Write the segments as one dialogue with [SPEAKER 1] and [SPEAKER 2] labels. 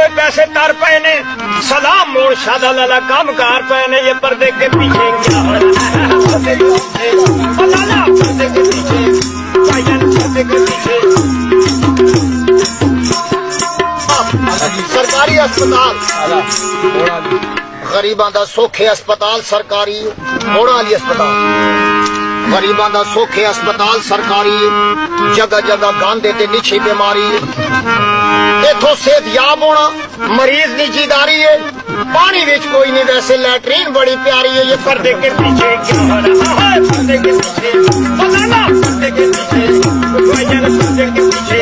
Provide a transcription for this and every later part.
[SPEAKER 1] होए पैसे तार पे ने सलाम मोड़ शादा लाला काम कार पे ने ये पर्दे के पीछे क्या हो रहा है पर्दे के पीछे लाला पर्दे के पीछे भाईजान पर्दे के पीछे सरकारी अस्पताल गरीबां दा सौखे अस्पताल सरकारी मोड़ा वाली अस्पताल गरीबां दा सौखे अस्पताल सरकारी जगह जगह गांधे ते निछी बीमारी इथों सेहतयाब होना मरीज निजीदारी है पानी विच कोई नहीं वैसे लैट्रीन बड़ी प्यारी है ये पर्दे के पीछे क्या हो रहा है पर्दे के पीछे बनाना पर्दे के पीछे भाईजान पर्दे के पीछे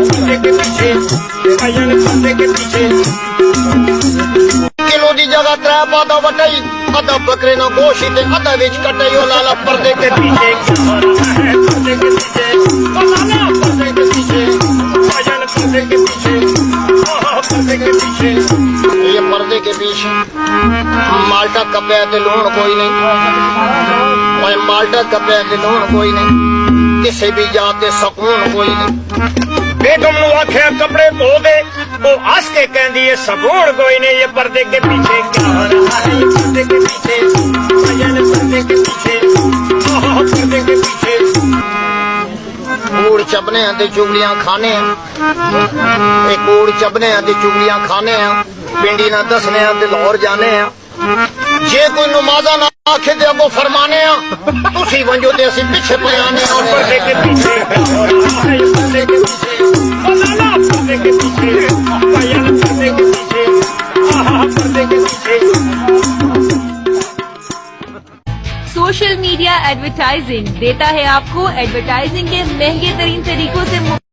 [SPEAKER 1] पर्दे के पीछे भाईजान पर्दे के पीछे किलो दी जगह 3 पादा वटाई अदा बकरे ना गोशी ते अदा विच कटाई ओ लाला पर्दे के पीछे क्या हो रहा है पर्दे के पीछे बनाना पर्दे के पीछे भाईजान पर्दे के पीछे पर्दे के पीछे ये पर्दे के पीछे माल्टा कपे ते लूण कोई नहीं ओए माल्टा कपे ते लूण कोई नहीं किसी भी जाते सुकून कोई नहीं बेगम नु आख्या कपड़े धो दे वो हंस के कहती है सबून कोई नहीं ये पर्दे के पीछे क्या हो रहा है ये पर्दे के पीछे भाईजान पर्दे के पीछे पर्दे के पीछे कूड़ चबने ते चुगलियां खाने कूड़ चबने ते चुगलियां खाने पिंडी ना दसने ते लाहौर जाने जे कोई नमाजा ना आखे ते अगो फरमाने तुसी वंजो ते असी पीछे पे आने पर्दे के पीछे पर्दे के पीछे बनाना पर्दे के पीछे भाईजान पर्दे के पीछे पर्दे के पीछे
[SPEAKER 2] सोशल मीडिया एडवर्टाइजिंग देता है आपको एडवर्टाइजिंग के महंगे तरीन तरीकों से